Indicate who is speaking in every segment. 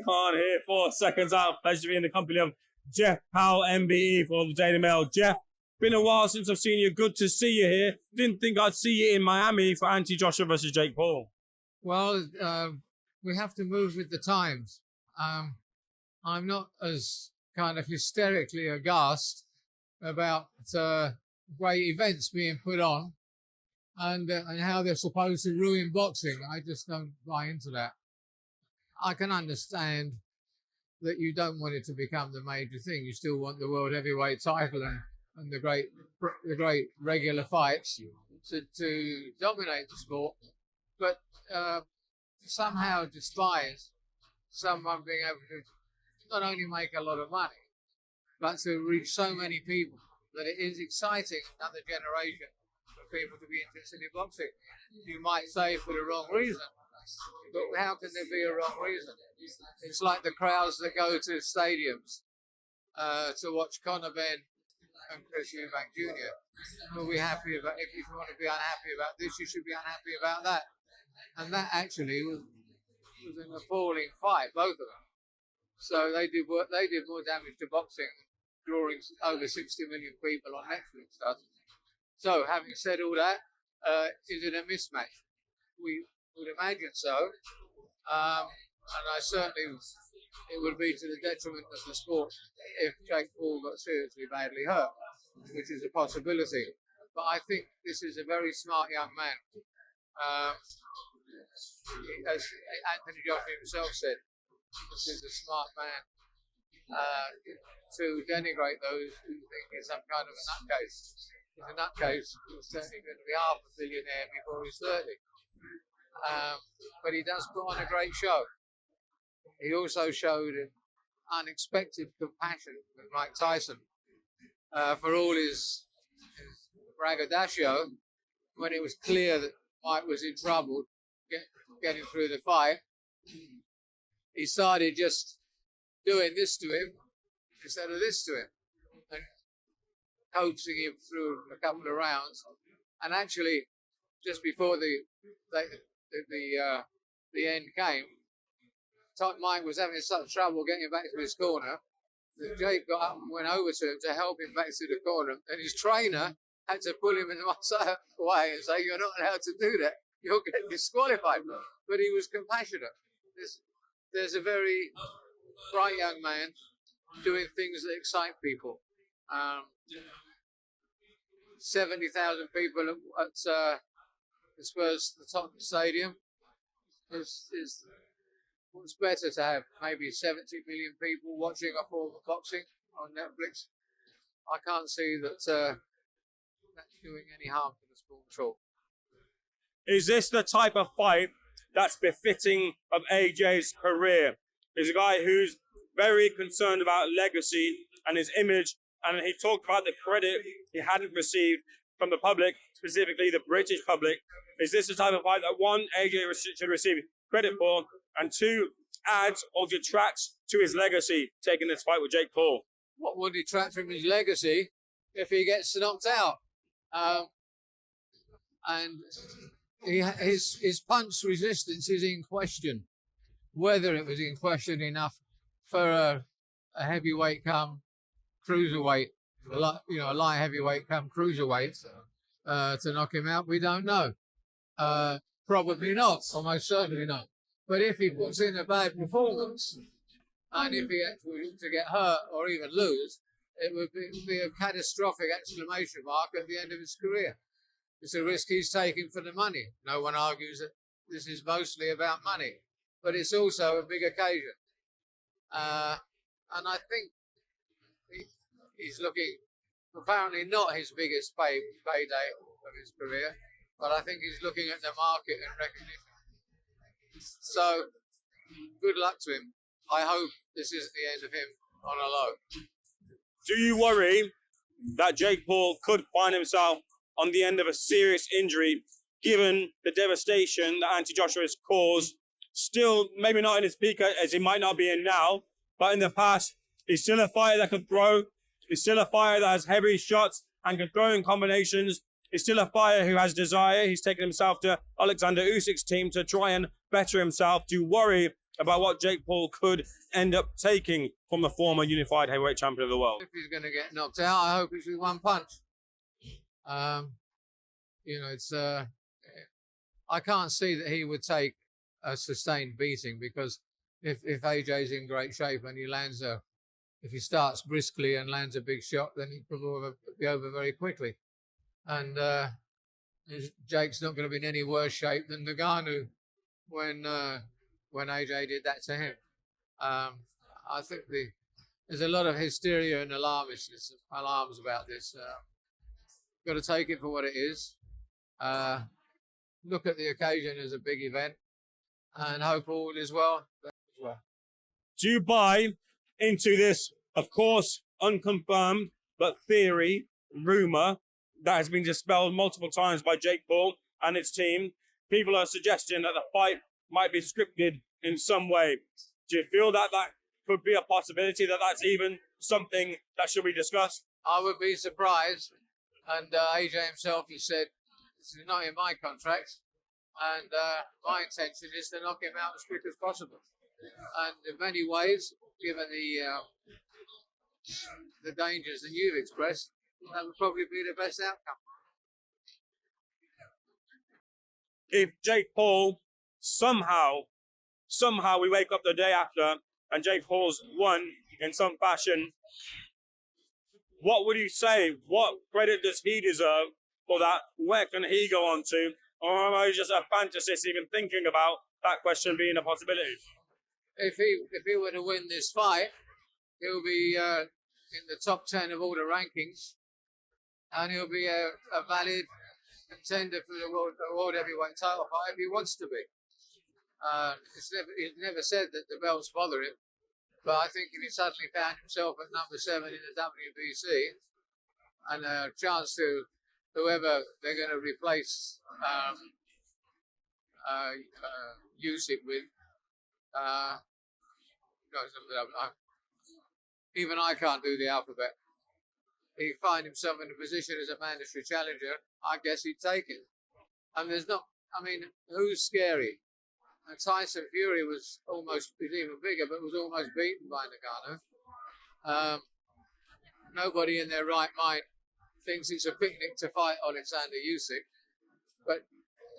Speaker 1: Khan here, 4 seconds out. Pleasure to be in the company of Jeff Powell MBE for the Daily Mail. Jeff, been a while since I've seen you. Good to see you here. Didn't think I'd see you in Miami for Anthony Joshua versus Jake Paul.
Speaker 2: Well, we have to move with the times. I'm not as kind of hysterically aghast about great events being put on and how they're supposed to ruin boxing. I just don't buy into that. I can understand that you don't want it to become the major thing. You still want the world heavyweight title and the great regular fights to dominate the sport, but somehow despise someone being able to not only make a lot of money, but to reach so many people that it is exciting another generation for people to be interested in boxing. You might say for the wrong reason, but how can there be a wrong reason? It's like the crowds that go to stadiums to watch Conor Benn and Chris Eubank Jr. We'll be happy about, if you want to be unhappy about this, you should be unhappy about that. And that actually was an appalling fight, both of them. So they did more damage to boxing, drawing over 60 million people on Netflix does. So having said all that, is it a mismatch? We would imagine so. And I certainly, it would be to the detriment of the sport if Jake Paul got seriously badly hurt, which is a possibility. But I think this is a very smart young man. As Anthony Joshua himself said, this is a smart man. To denigrate those who think he's some kind of a nutcase. He's a nutcase who's certainly going to be half a billionaire before he's 30. But he does put on a great show. He also showed an unexpected compassion with Mike Tyson for all his braggadocio. When it was clear that Mike was in trouble getting through the fight, he started just doing this to him instead of this to him, and coaxing him through a couple of rounds. And actually, just before the end came, Mike was having such trouble getting back to his corner that Jake got up and went over to him to help him back to the corner, and his trainer had to pull him in one side away and say, "You're not allowed to do that. You'll get disqualified." But he was compassionate. There's a very bright young man doing things that excite people. 70,000 people at the Spurs, the Tottenham Stadium. Is what's better to have maybe 70 million people watching a form of boxing on Netflix. I can't see that that's doing any harm to the sport at all.
Speaker 1: Is this the type of fight that's befitting of AJ's career? He's a guy who's very concerned about legacy and his image, and he talked about the credit he hadn't received from the public, specifically the British public. Is this the type of fight that, one, AJ should receive credit for, and two, adds or detracts to his legacy, taking this fight with Jake Paul?
Speaker 2: What will detract from his legacy if he gets knocked out? And his punch resistance is in question. Whether it was in question enough for a heavyweight come cruiserweight, a light heavyweight come cruiserweight to knock him out, we don't know. Probably not, almost certainly not. But if he puts in a bad performance, and if he actually to get hurt or even lose, it would be a catastrophic exclamation mark at the end of his career. It's a risk he's taking for the money. No one argues that this is mostly about money, but it's also a big occasion. And I think he's looking, apparently not his biggest payday of his career, but I think he's looking at the market and recognition. So, good luck to him. I hope this isn't the end of him on a low.
Speaker 1: Do you worry that Jake Paul could find himself on the end of a serious injury, given the devastation that Anthony Joshua has caused? Still, maybe not in his peak as he might not be in now, but in the past, he's still a fighter that can throw. He's still a fighter that has heavy shots and can throw in combinations. He's still a fighter who has desire. He's taken himself to Alexander Usyk's team to try and better himself. Do you worry about what Jake Paul could end up taking from the former unified heavyweight champion of the world?
Speaker 2: If he's going to get knocked out, I hope it's with one punch. It's I can't see that he would take a sustained beating, because if AJ's in great shape and if he starts briskly and lands a big shot, then he probably be over very quickly. And Jake's not going to be in any worse shape than Nagano when AJ did that to him. I think there's a lot of hysteria and alarms about this. Got to take it for what it is. Look at the occasion as a big event, and hope all is well.
Speaker 1: Do you buy into this, of course, unconfirmed, but theory, rumor, that has been dispelled multiple times by Jake Paul and its team? People are suggesting that the fight might be scripted in some way. Do you feel that could be a possibility, that that's even something that should be discussed?
Speaker 2: I would be surprised. And AJ himself, he said, this is not in my contract, and my intention is to knock him out as quick as possible. And in many ways, given the dangers that you've expressed, that would probably be the best outcome.
Speaker 1: If Jake Paul somehow we wake up the day after and Jake Paul's won in some fashion, what would you say? What credit does he deserve for that? Where can he go on to? Or am I just a fantasist even thinking about that question being a possibility?
Speaker 2: If he were to win this fight, he'll be in the top 10 of all the rankings, and he'll be a valid contender for the world heavyweight title fight if he wants to be. He's never said that the belts bother him, but I think if he suddenly found himself at number 7 in the WBC and a chance to whoever they're going to replace Usyk with, even I can't do the alphabet. He find himself in a position as a mandatory challenger, I guess he'd take it. And who's scary? And Tyson Fury was even bigger, but was almost beaten by Nagano. Nobody in their right mind thinks it's a picnic to fight Alexander Usyk. But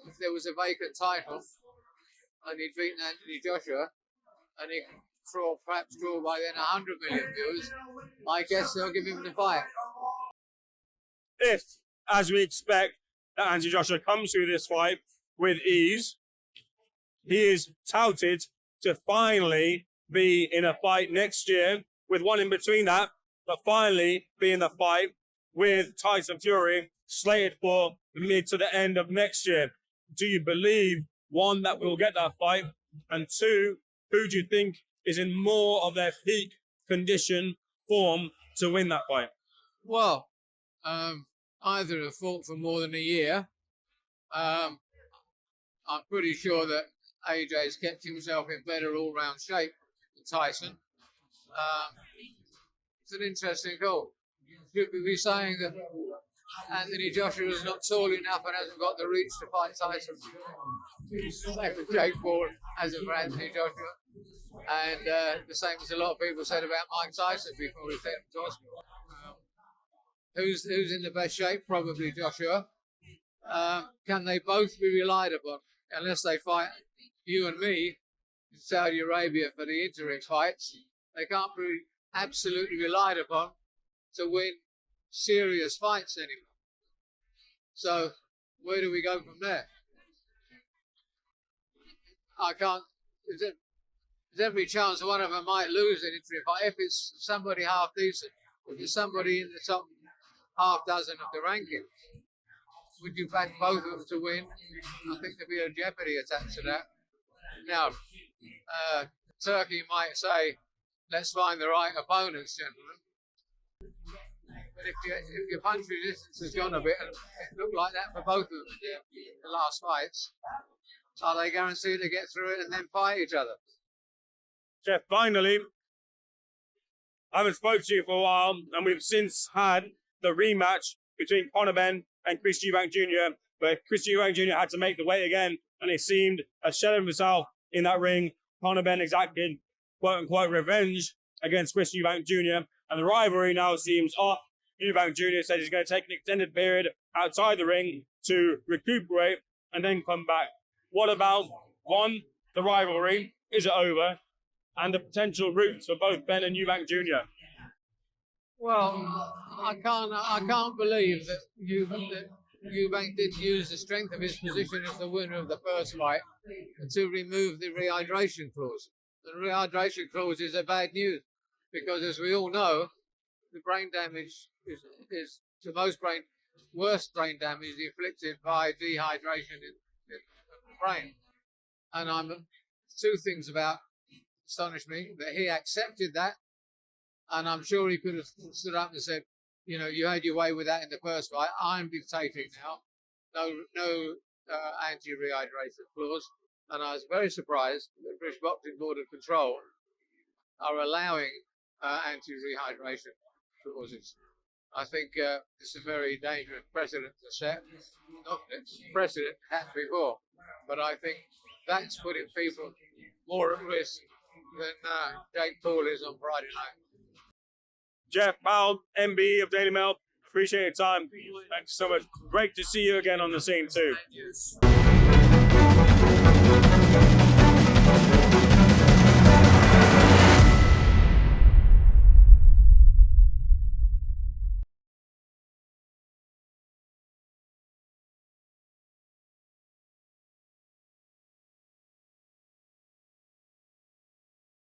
Speaker 2: if there was a vacant title and he'd beaten Anthony Joshua, and he perhaps draw by then 100 million viewers, I guess they'll give him the fight.
Speaker 1: If, as we expect, that Anthony Joshua comes through this fight with ease, he is touted to finally be in a fight next year, with one in between that, but finally be in the fight with Tyson Fury, slated for mid to the end of next year. Do you believe, one, that we'll get that fight, and two, who do you think is in more of their peak condition form to win that fight?
Speaker 2: Well, either have fought for more than a year. I'm pretty sure that AJ's kept himself in better all-round shape than Tyson. It's an interesting call. Should we be saying that Anthony Joshua is not tall enough and hasn't got the reach to fight Tyson? Same for Jake Paul, as for Anthony Joshua. And the same as a lot of people said about Mike Tyson before he came to Oscar. Who's in the best shape? Probably Joshua. Can they both be relied upon? Unless they fight you and me in Saudi Arabia for the interim fights, they can't be absolutely relied upon to win serious fights anymore. So where do we go from there? I can't. There's every chance one of them might lose an interim fight if it's somebody half decent. If it's somebody in the top half dozen of the rankings, would you back both of them to win? I think there'd be a jeopardy attached to that. Now, Turkey might say, let's find the right opponents, gentlemen. But if your punch resistance has gone a bit, and it looked like that for both of them in the last fights, are they guaranteed to get through it and then fight each other?
Speaker 1: Jeff, finally, I haven't spoken to you for a while, and we've since had the rematch between Conor Benn and Chris Eubank Jr., but Chris Eubank Jr. had to make the weight again, and he seemed a shell of himself in that ring. Conor Benn exacted quote-unquote revenge against Chris Eubank Jr. and the rivalry now seems off. Eubank Jr. says he's going to take an extended period outside the ring to recuperate and then come back. What about, one, the rivalry? Is it over? And the potential routes for both Benn and Eubank Jr.
Speaker 2: Well, I can't believe that Eubank didn't use the strength of his position as the winner of the first fight to remove the rehydration clause. The rehydration clause is a bad news because, as we all know, the brain damage is to most worst brain damage inflicted by dehydration in the brain. And two things astonish me: that he accepted that, and I'm sure he could have stood up and said, you had your way with that in the first fight. I'm dictating now. No anti-rehydration clause. And I was very surprised that the British Boxing Board of Control are allowing anti-rehydration clauses. I think it's a very dangerous precedent to set. Not that precedent had before, but I think that's putting people more at risk than Jake Paul is on Friday night.
Speaker 1: Jeff Powell, MBE of Daily Mail, appreciate your time. Thanks so much. Great to see you again on the scene too.
Speaker 2: Thank you.